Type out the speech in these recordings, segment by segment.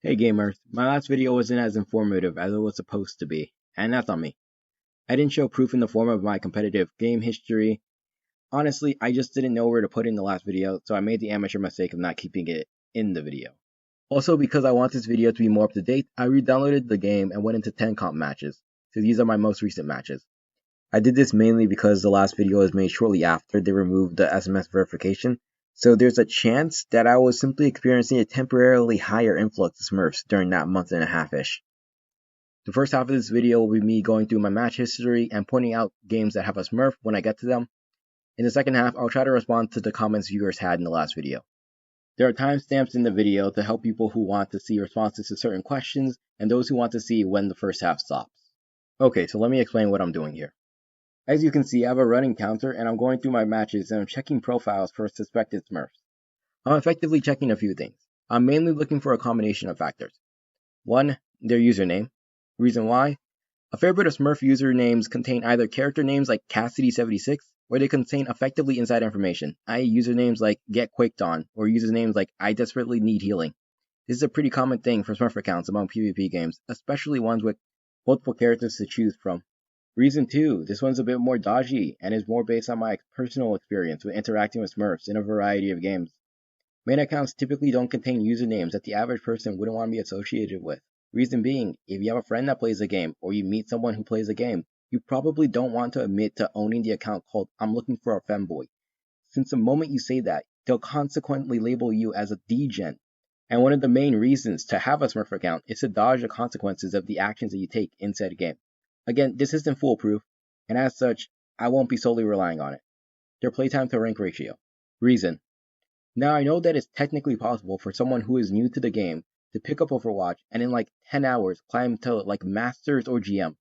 Hey gamers, my last video wasn't as informative as it was supposed to be, and that's on me. I didn't show proof in the form of my competitive game history. Honestly, I just didn't know where to put in the last video, so I made the amateur mistake of not keeping it in the video. Also, because I want this video to be more up to date, I re-downloaded the game and went into 10 comp matches, so these are my most recent matches. I did this mainly because the last video was made shortly after they removed the SMS verification, so there's a chance that I was simply experiencing a temporarily higher influx of smurfs during that month and a half-ish. The first half of this video will be me going through my match history and pointing out games that have a smurf when I get to them. In the second half, I'll try to respond to the comments viewers had in the last video. There are timestamps in the video to help people who want to see responses to certain questions and those who want to see when the first half stops. Okay, so let me explain what I'm doing here. As you can see, I have a running counter and I'm going through my matches and I'm checking profiles for suspected smurfs. I'm effectively checking a few things. I'm mainly looking for a combination of factors. One, their username. Reason why? A fair bit of Smurf usernames contain either character names like Cassidy76 or they contain effectively inside information, i.e. usernames like Get Quaked On or usernames like I Desperately Need Healing. This is a pretty common thing for Smurf accounts among PvP games, especially ones with multiple characters to choose from. Reason 2, this one's a bit more dodgy and is more based on my personal experience with interacting with Smurfs in a variety of games. Main accounts typically don't contain usernames that the average person wouldn't want to be associated with. Reason being, if you have a friend that plays a game, or you meet someone who plays a game, you probably don't want to admit to owning the account called I'm looking for a femboy. Since the moment you say that, they'll consequently label you as a degen. And one of the main reasons to have a Smurf account is to dodge the consequences of the actions that you take in said game. Again, this isn't foolproof, and as such, I won't be solely relying on it. Their playtime to rank ratio. Reason. Now I know that it's technically possible for someone who is new to the game to pick up Overwatch and in like 10 hours climb to like Masters or GM,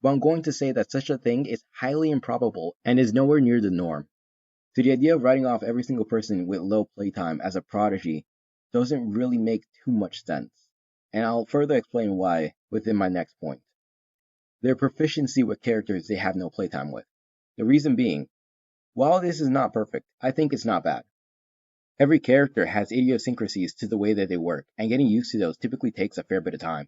but I'm going to say that such a thing is highly improbable and is nowhere near the norm. So the idea of writing off every single person with low playtime as a prodigy doesn't really make too much sense, and I'll further explain why within my next point. Their proficiency with characters they have no playtime with. The reason being, while this is not perfect, I think it's not bad. Every character has idiosyncrasies to the way that they work, and getting used to those typically takes a fair bit of time.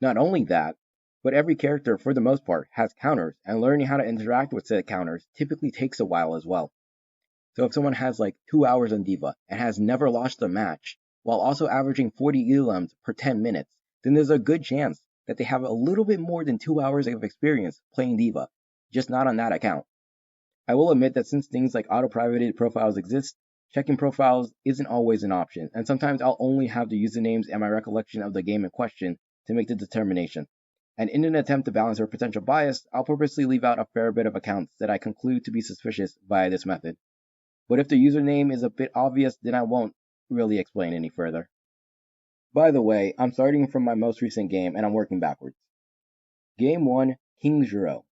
Not only that, but every character, for the most part, has counters, and learning how to interact with said counters typically takes a while as well. So if someone has like 2 hours on Diva and has never lost a match, while also averaging 40 elims per 10 minutes, then there's a good chance that they have a little bit more than 2 hours of experience playing Diva, just not on that account. I will admit that since things like auto-privated profiles exist, checking profiles isn't always an option, and sometimes I'll only have the usernames and my recollection of the game in question to make the determination. And in an attempt to balance our potential bias, I'll purposely leave out a fair bit of accounts that I conclude to be suspicious via this method. But if the username is a bit obvious, then I won't really explain any further. By the way, I'm starting from my most recent game and I'm working backwards. Game 1, King Zero.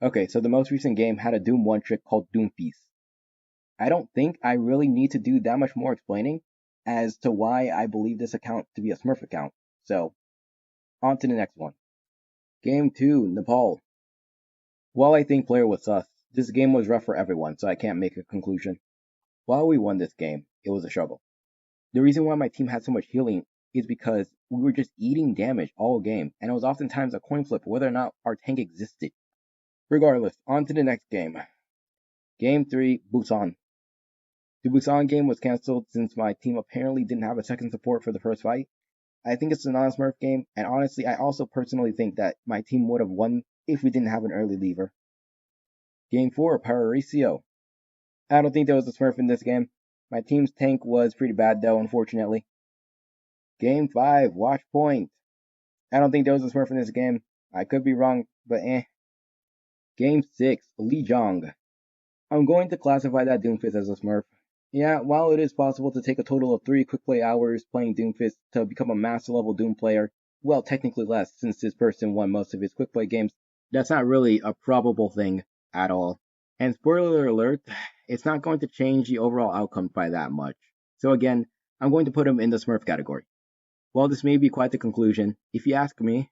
Okay, so the most recent game had a Doom 1 trick called Doom Feast. I don't think I really need to do that much more explaining as to why I believe this account to be a Smurf account. So, on to the next one. Game 2, Nepal. While I think player was sus, this game was rough for everyone, so I can't make a conclusion. While we won this game, it was a struggle. The reason why my team had so much healing is because we were just eating damage all game, and it was oftentimes a coin flip whether or not our tank existed. Regardless, on to the next game. Game 3, Busan. The Busan game was cancelled since my team apparently didn't have a second support for the first fight. I think it's a non-Smurf game, and honestly, I also personally think that my team would have won if we didn't have an early lever. Game 4, Paraiso. I don't think there was a Smurf in this game. My team's tank was pretty bad though, unfortunately. Game 5, Watch Point. I don't think there was a Smurf in this game. I could be wrong, but eh. Game 6, Lijiang. I'm going to classify that Doomfist as a Smurf. Yeah, while it is possible to take a total of 3 quick play hours playing Doomfist to become a master level Doom player, well, technically less since this person won most of his quick play games, that's not really a probable thing at all. And spoiler alert, it's not going to change the overall outcome by that much. So again, I'm going to put him in the Smurf category. While this may be quite the conclusion, if you ask me,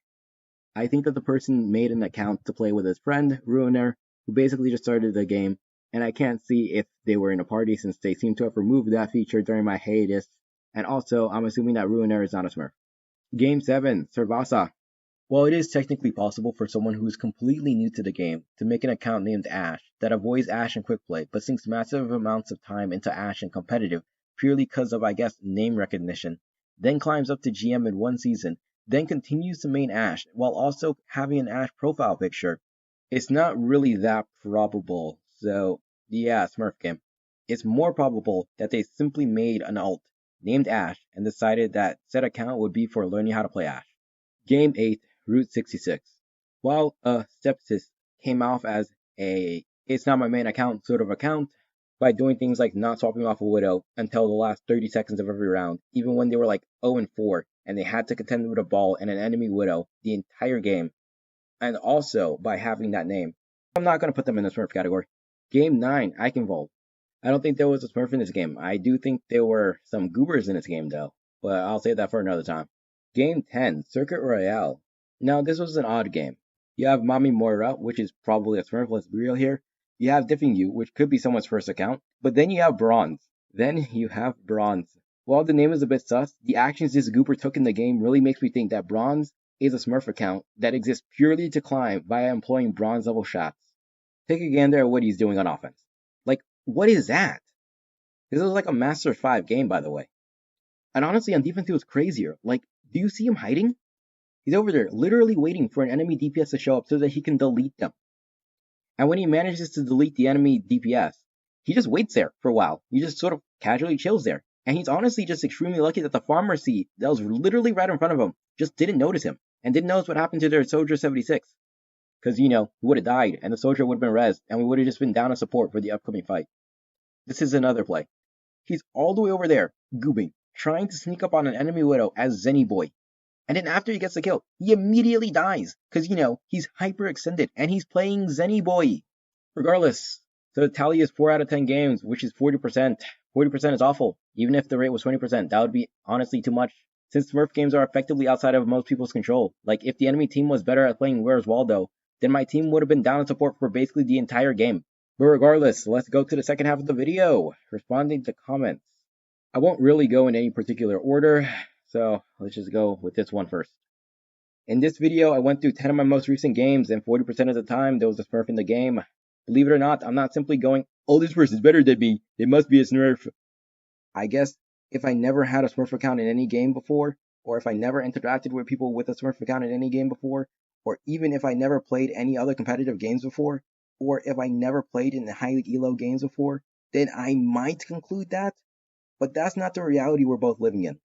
I think that the person made an account to play with his friend, Ruiner, who basically just started the game, and I can't see if they were in a party since they seem to have removed that feature during my hiatus, and also I'm assuming that Ruiner is not a Smurf. Game 7, Cervasa. While it is technically possible for someone who is completely new to the game to make an account named Ash that avoids Ash in quick play but sinks massive amounts of time into Ash in competitive purely because of, I guess, name recognition, then climbs up to GM in one season, then continues to main Ash while also having an Ash profile picture, it's not really that probable. So, yeah, Smurf game. It's more probable that they simply made an alt named Ash and decided that said account would be for learning how to play Ash. Game 8, Route 66. While Sepsis came off as a it's not my main account sort of account by doing things like not swapping off a Widow until the last 30 seconds of every round, even when they were like 0 and 4 and they had to contend with a ball and an enemy Widow the entire game, and also by having that name. I'm not going to put them in the Smurf category. Game 9, Eichenwald. I don't think there was a Smurf in this game. I do think there were some goobers in this game though, but I'll save that for another time. Game 10, Circuit Royale. Now, this was an odd game. You have Mami Moira, which is probably a Smurf, let's be real here. You have Dipping You, which could be someone's first account. But then you have Bronze. While the name is a bit sus, the actions this goober took in the game really makes me think that Bronze is a Smurf account that exists purely to climb via employing Bronze level shots. Take a gander at what he's doing on offense. Like, what is that? This was like a Master 5 game, by the way. And honestly, on defense, it was crazier. Like, do you see him hiding? He's over there, literally waiting for an enemy DPS to show up so that he can delete them. And when he manages to delete the enemy DPS, he just waits there for a while. He just sort of casually chills there. And he's honestly just extremely lucky that the farmer seat that was literally right in front of him just didn't notice him and didn't notice what happened to their Soldier 76. Because, he would have died and the soldier would have been rezzed and we would have just been down to support for the upcoming fight. This is another play. He's all the way over there, goobing, trying to sneak up on an enemy Widow as Zenny Boy. And then after he gets the kill, he immediately dies. Because, he's hyper extended and he's playing Zenny Boy. Regardless, so the tally is 4 out of 10 games, which is 40%. 40% is awful. Even if the rate was 20%, that would be honestly too much. Since Smurf games are effectively outside of most people's control. Like, if the enemy team was better at playing Where's Waldo, then my team would have been down in support for basically the entire game. But regardless, let's go to the second half of the video, responding to comments. I won't really go in any particular order, so let's just go with this one first. In this video, I went through 10 of my most recent games, and 40% of the time, there was a Smurf in the game. Believe it or not, I'm not simply going, oh, this person's better than me, they must be a Smurf. I guess if I never had a Smurf account in any game before, or if I never interacted with people with a Smurf account in any game before, or even if I never played any other competitive games before, or if I never played in the highly elo games before, then I might conclude that, but that's not the reality we're both living in.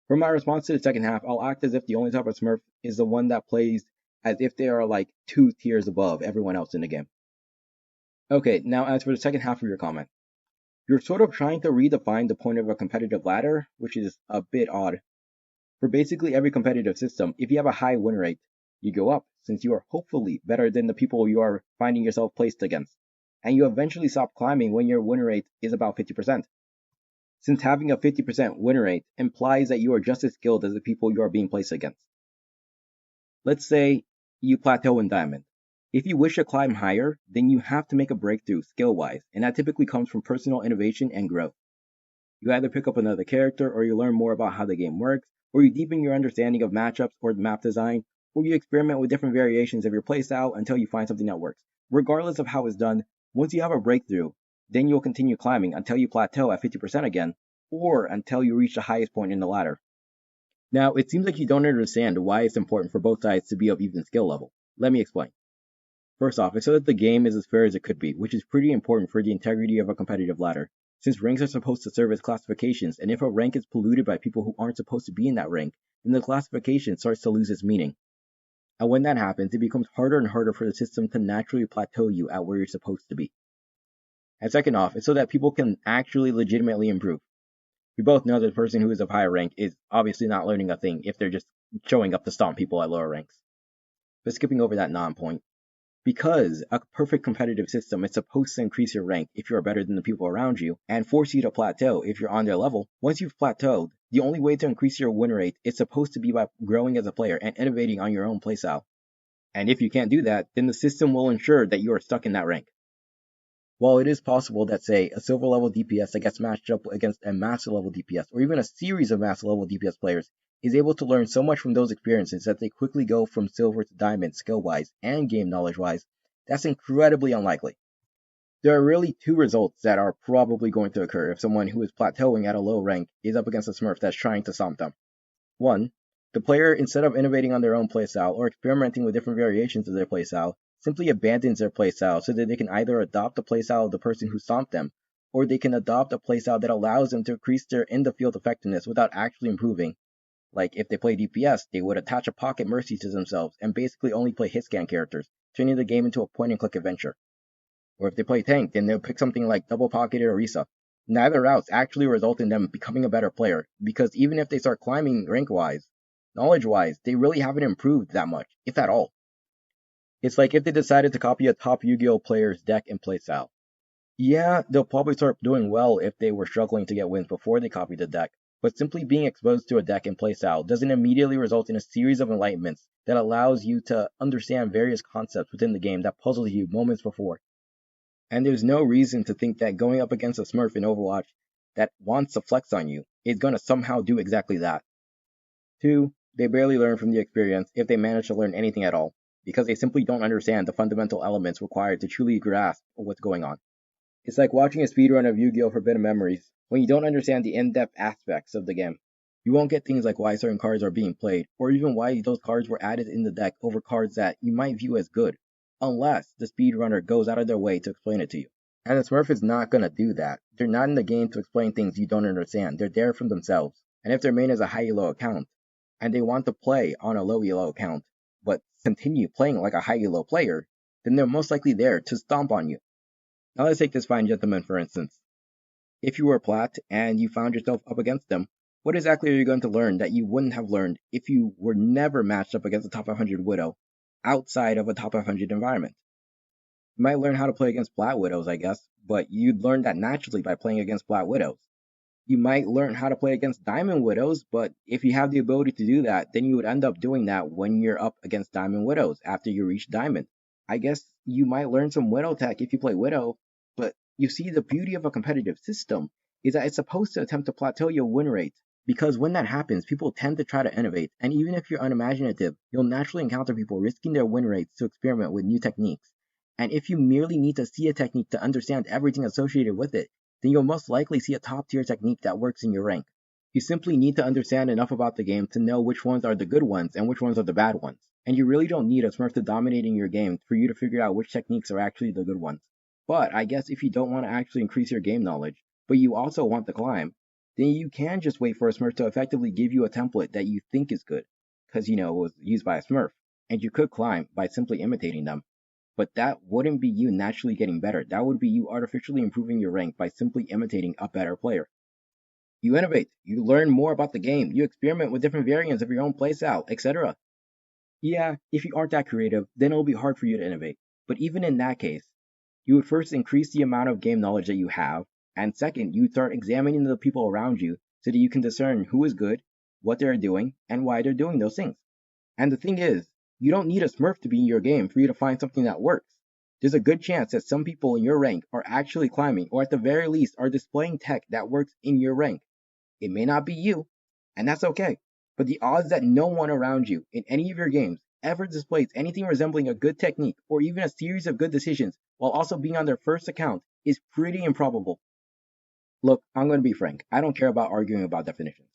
For my response to the second half, I'll act as if the only type of Smurf is the one that plays as if they are like 2 tiers above everyone else in the game. Okay, now as for the second half of your comment. You're sort of trying to redefine the point of a competitive ladder, which is a bit odd. For basically every competitive system, if you have a high win rate, you go up, since you are hopefully better than the people you are finding yourself placed against, and you eventually stop climbing when your win rate is about 50%. Since having a 50% win rate implies that you are just as skilled as the people you are being placed against. Let's say you plateau in Diamond. If you wish to climb higher, then you have to make a breakthrough skill-wise, and that typically comes from personal innovation and growth. You either pick up another character, or you learn more about how the game works, or you deepen your understanding of matchups or map design, or you experiment with different variations of your playstyle until you find something that works. Regardless of how it's done, once you have a breakthrough, then you'll continue climbing until you plateau at 50% again, or until you reach the highest point in the ladder. Now, it seems like you don't understand why it's important for both sides to be of even skill level. Let me explain. First off, it's so that the game is as fair as it could be, which is pretty important for the integrity of a competitive ladder, since ranks are supposed to serve as classifications, and if a rank is polluted by people who aren't supposed to be in that rank, then the classification starts to lose its meaning. And when that happens, it becomes harder and harder for the system to naturally plateau you at where you're supposed to be. And second off, it's so that people can actually legitimately improve. We both know that the person who is of higher rank is obviously not learning a thing if they're just showing up to stomp people at lower ranks. But skipping over that non-point, because a perfect competitive system is supposed to increase your rank if you are better than the people around you, and force you to plateau if you're on their level, once you've plateaued, the only way to increase your win rate is supposed to be by growing as a player and innovating on your own playstyle. And if you can't do that, then the system will ensure that you are stuck in that rank. While it is possible that, say, a silver level DPS that gets matched up against a master level DPS, or even a series of master level DPS players, is able to learn so much from those experiences that they quickly go from silver to diamond skill-wise and game knowledge-wise, that's incredibly unlikely. There are really two results that are probably going to occur if someone who is plateauing at a low rank is up against a smurf that's trying to stomp them. One, the player, instead of innovating on their own playstyle or experimenting with different variations of their playstyle, simply abandons their playstyle so that they can either adopt the playstyle of the person who stomped them, or they can adopt a playstyle that allows them to increase their in-the-field effectiveness without actually improving. Like if they play DPS, they would attach a pocket mercy to themselves and basically only play hit scan characters, turning the game into a point-and-click adventure. Or if they play tank, then they'll pick something like double pocketed Orisa. Neither routes actually result in them becoming a better player, because even if they start climbing rank-wise, knowledge-wise, they really haven't improved that much, if at all. It's like if they decided to copy a top Yu-Gi-Oh player's deck and playstyle. Yeah, they'll probably start doing well if they were struggling to get wins before they copied the deck, but simply being exposed to a deck and playstyle doesn't immediately result in a series of enlightenments that allows you to understand various concepts within the game that puzzled you moments before. And there's no reason to think that going up against a smurf in Overwatch that wants to flex on you is going to somehow do exactly that. 2, they barely learn from the experience if they manage to learn anything at all, because they simply don't understand the fundamental elements required to truly grasp what's going on. It's like watching a speedrun of Yu-Gi-Oh! Forbidden Memories when you don't understand the in-depth aspects of the game. You won't get things like why certain cards are being played, or even why those cards were added in the deck over cards that you might view as good, unless the speedrunner goes out of their way to explain it to you. And the Smurf is not gonna do that. They're not in the game to explain things you don't understand. They're there from themselves. And if their main is a high elo account, and they want to play on a low elo account, but continue playing like a high elo player, then they're most likely there to stomp on you. Now let's take this fine gentleman for instance. If you were plat and you found yourself up against them, what exactly are you going to learn that you wouldn't have learned if you were never matched up against a top 500 Widow outside of a top 500 environment? You might learn how to play against Plat Widows, I guess, but you'd learn that naturally by playing against Plat Widows. You might learn how to play against Diamond Widows, but if you have the ability to do that, then you would end up doing that when you're up against Diamond Widows after you reach Diamond. I guess you might learn some Widow tech if you play Widow, but you see, the beauty of a competitive system is that it's supposed to attempt to plateau your win rate, because when that happens, people tend to try to innovate, and even if you're unimaginative, you'll naturally encounter people risking their win rates to experiment with new techniques. And if you merely need to see a technique to understand everything associated with it, then you'll most likely see a top tier technique that works in your rank. You simply need to understand enough about the game to know which ones are the good ones and which ones are the bad ones. And you really don't need a smurf to dominate in your game for you to figure out which techniques are actually the good ones. But I guess if you don't want to actually increase your game knowledge, but you also want to climb, then you can just wait for a smurf to effectively give you a template that you think is good, because it was used by a smurf, and you could climb by simply imitating them. But that wouldn't be you naturally getting better. That would be you artificially improving your rank by simply imitating a better player. You innovate, you learn more about the game, you experiment with different variants of your own playstyle, etc. Yeah, if you aren't that creative, then it'll be hard for you to innovate. But even in that case, you would first increase the amount of game knowledge that you have, and second, you would start examining the people around you so that you can discern who is good, what they're doing, and why they're doing those things. And the thing is, you don't need a smurf to be in your game for you to find something that works. There's a good chance that some people in your rank are actually climbing, or at the very least are displaying tech that works in your rank. It may not be you, and that's okay. But the odds that no one around you in any of your games ever displays anything resembling a good technique or even a series of good decisions while also being on their first account is pretty improbable. Look, I'm going to be frank. I don't care about arguing about definitions.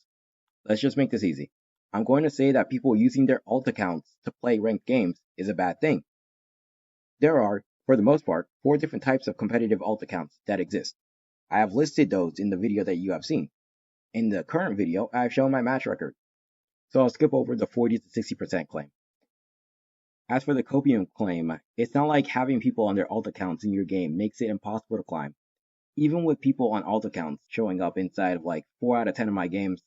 Let's just make this easy. I'm going to say that people using their alt accounts to play ranked games is a bad thing. There are, for the most part, 4 different types of competitive alt accounts that exist. I have listed those in the video that you have seen. In the current video, I have shown my match record. So I'll skip over the 40 to 60% claim. As for the copium claim, it's not like having people on their alt accounts in your game makes it impossible to climb. Even with people on alt accounts showing up inside of like 4 out of 10 of my games,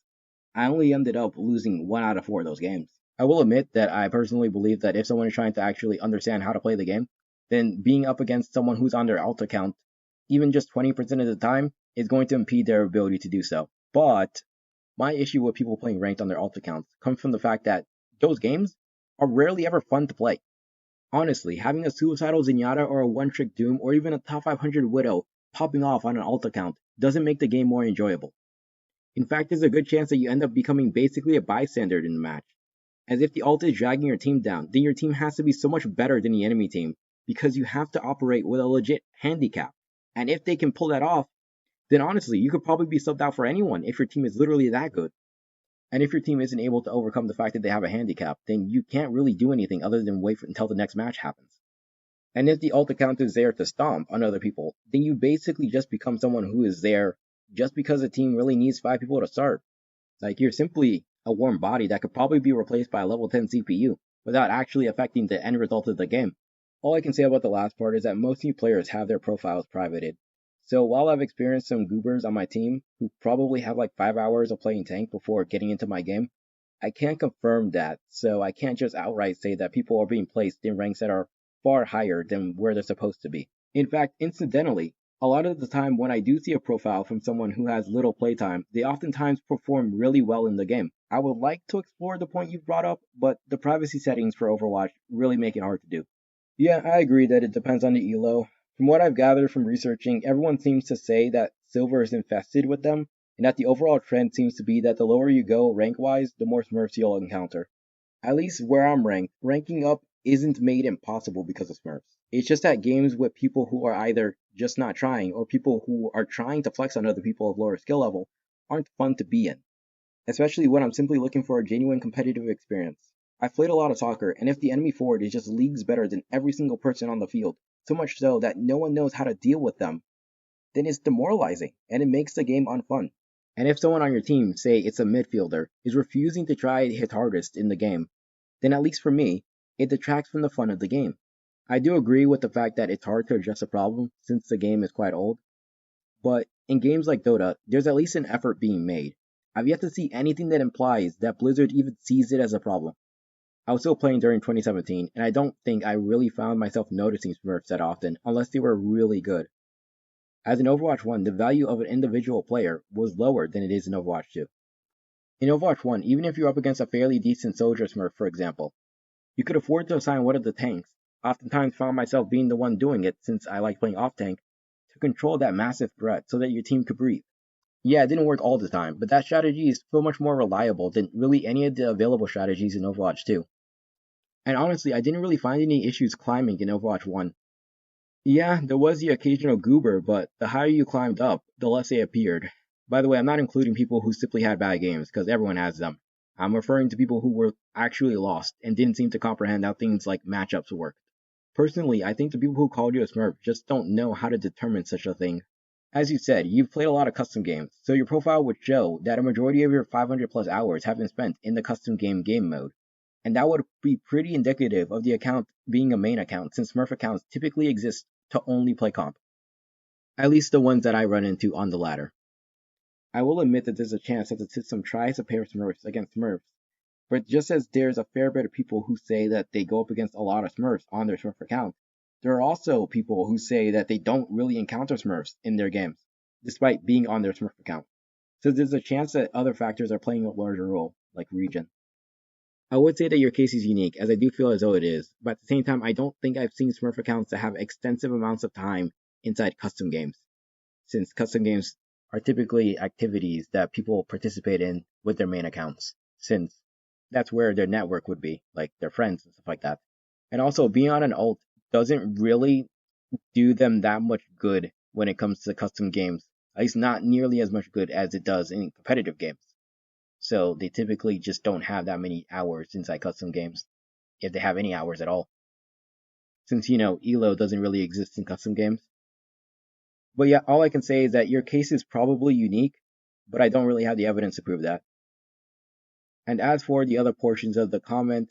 I only ended up losing 1 out of 4 of those games. I will admit that I personally believe that if someone is trying to actually understand how to play the game, then being up against someone who's on their alt account, even just 20% of the time, is going to impede their ability to do so. But my issue with people playing ranked on their alt accounts comes from the fact that those games are rarely ever fun to play. Honestly, having a suicidal Zenyatta or a one-trick Doom or even a top 500 Widow popping off on an alt account doesn't make the game more enjoyable. In fact, there's a good chance that you end up becoming basically a bystander in the match. As if the ult is dragging your team down, then your team has to be so much better than the enemy team because you have to operate with a legit handicap. And if they can pull that off, then honestly, you could probably be subbed out for anyone if your team is literally that good. And if your team isn't able to overcome the fact that they have a handicap, then you can't really do anything other than wait until the next match happens. And if the ult account is there to stomp on other people, then you basically just become someone who is there just because the team really needs 5 people to start. Like, you're simply a warm body that could probably be replaced by a level 10 CPU without actually affecting the end result of the game. All I can say about the last part is that most new players have their profiles privated. So while I've experienced some goobers on my team who probably have like 5 hours of playing tank before getting into my game, I can't confirm that, so I can't just outright say that people are being placed in ranks that are far higher than where they're supposed to be. In fact, incidentally, a lot of the time when I do see a profile from someone who has little playtime, they oftentimes perform really well in the game. I would like to explore the point you've brought up, but the privacy settings for Overwatch really make it hard to do. Yeah, I agree that it depends on the elo. From what I've gathered from researching, everyone seems to say that silver is infested with them, and that the overall trend seems to be that the lower you go rank-wise, the more smurfs you'll encounter. At least where I'm ranked, ranking up isn't made impossible because of smurfs. It's just that games with people who are either just not trying or people who are trying to flex on other people of lower skill level aren't fun to be in, especially when I'm simply looking for a genuine competitive experience. I've played a lot of soccer, and if the enemy forward is just leagues better than every single person on the field, so much so that no one knows how to deal with them, then it's demoralizing, and it makes the game unfun. And if someone on your team, say it's a midfielder, is refusing to try his hardest in the game, then at least for me, it detracts from the fun of the game. I do agree with the fact that it's hard to address a problem since the game is quite old, but in games like Dota, there's at least an effort being made. I've yet to see anything that implies that Blizzard even sees it as a problem. I was still playing during 2017, and I don't think I really found myself noticing Smurfs that often unless they were really good. As in Overwatch 1, the value of an individual player was lower than it is in Overwatch 2. In Overwatch 1, even if you're up against a fairly decent soldier smurf, for example, you could afford to assign one of the tanks. Oftentimes found myself being the one doing it since I like playing off tank, to control that massive threat so that your team could breathe. Yeah, it didn't work all the time, but that strategy is so much more reliable than really any of the available strategies in Overwatch 2. And honestly, I didn't really find any issues climbing in Overwatch 1. Yeah, there was the occasional goober, but the higher you climbed up, the less they appeared. By the way, I'm not including people who simply had bad games, because everyone has them. I'm referring to people who were actually lost and didn't seem to comprehend how things like matchups work. Personally, I think the people who called you a smurf just don't know how to determine such a thing. As you said, you've played a lot of custom games, so your profile would show that a majority of your 500 plus hours have been spent in the custom game mode. And that would be pretty indicative of the account being a main account, since smurf accounts typically exist to only play comp. At least the ones that I run into on the latter. I will admit that there's a chance that the system tries to pair smurfs against smurfs, but just as there's a fair bit of people who say that they go up against a lot of smurfs on their smurf account, there are also people who say that they don't really encounter smurfs in their games, despite being on their smurf account. So there's a chance that other factors are playing a larger role, like region. I would say that your case is unique, as I do feel as though it is, but at the same time, I don't think I've seen smurf accounts that have extensive amounts of time inside custom games, since custom games are typically activities that people participate in with their main accounts, since that's where their network would be, like their friends and stuff like that. And also, being on an ult doesn't really do them that much good when it comes to custom games, at least not nearly as much good as it does in competitive games. So they typically just don't have that many hours inside custom games, if they have any hours at all. Since, elo doesn't really exist in custom games. But yeah, all I can say is that your case is probably unique, but I don't really have the evidence to prove that. And as for the other portions of the comment,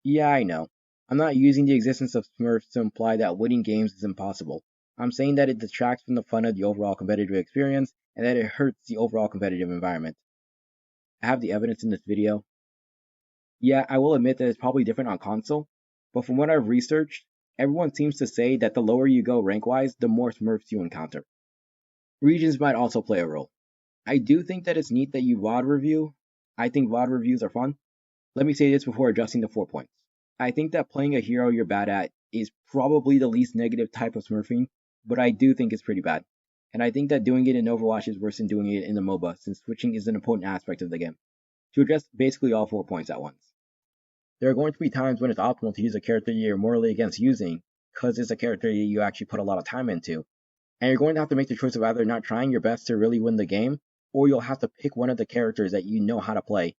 yeah, I know. I'm not using the existence of Smurfs to imply that winning games is impossible. I'm saying that it detracts from the fun of the overall competitive experience and that it hurts the overall competitive environment. I have the evidence in this video. Yeah, I will admit that it's probably different on console, but from what I've researched, everyone seems to say that the lower you go rank-wise, the more Smurfs you encounter. Regions might also play a role. I do think that it's neat that you VOD review. I think VOD reviews are fun. Let me say this before adjusting the 4 points. I think that playing a hero you're bad at is probably the least negative type of smurfing, but I do think it's pretty bad. and I think that doing it in Overwatch is worse than doing it in the MOBA, since switching is an important aspect of the game. To address basically all 4 points at once. There are going to be times when it's optimal to use a character you're morally against using, because it's a character you actually put a lot of time into, and you're going to have to make the choice of either not trying your best to really win the game, or you'll have to pick one of the characters that you know how to play.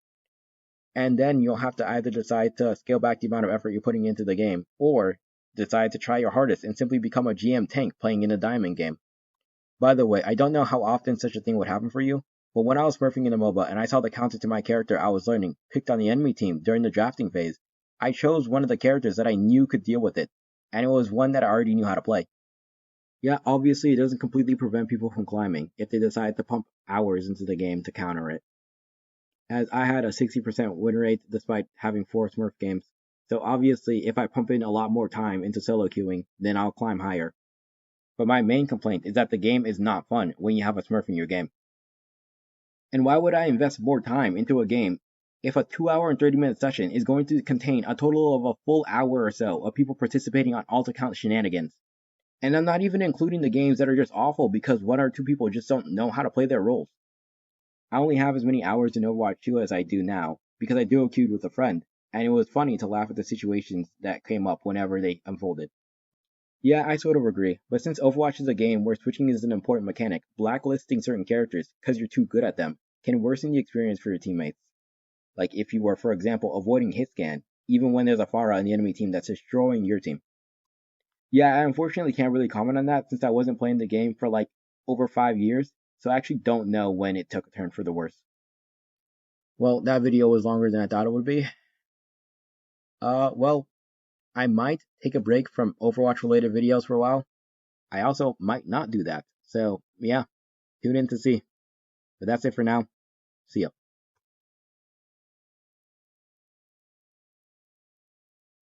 And then you'll have to either decide to scale back the amount of effort you're putting into the game, or decide to try your hardest and simply become a GM tank playing in a diamond game. By the way, I don't know how often such a thing would happen for you, but when I was smurfing in the MOBA and I saw the counter to my character I was learning picked on the enemy team during the drafting phase, I chose one of the characters that I knew could deal with it, and it was one that I already knew how to play. Yeah, obviously it doesn't completely prevent people from climbing if they decide to pump hours into the game to counter it, as I had a 60% win rate despite having 4 smurf games, so obviously if I pump in a lot more time into solo queuing, then I'll climb higher. But my main complaint is that the game is not fun when you have a smurf in your game. And why would I invest more time into a game if a 2 hour and 30-minute session is going to contain a total of a full hour or so of people participating on alt account shenanigans? And I'm not even including the games that are just awful because 1 or 2 people just don't know how to play their roles. I only have as many hours in Overwatch 2 as I do now because I duo queued with a friend, and it was funny to laugh at the situations that came up whenever they unfolded. Yeah, I sort of agree, but since Overwatch is a game where switching is an important mechanic, blacklisting certain characters because you're too good at them can worsen the experience for your teammates. Like if you were, for example, avoiding hit scan, even when there's a Pharah in the enemy team that's destroying your team. Yeah, I unfortunately can't really comment on that since I wasn't playing the game for like over 5 years, so I actually don't know when it took a turn for the worse. Well, that video was longer than I thought it would be. Well, I might take a break from Overwatch related videos for a while. I also might not do that. So, yeah, tune in to see. But that's it for now. See ya.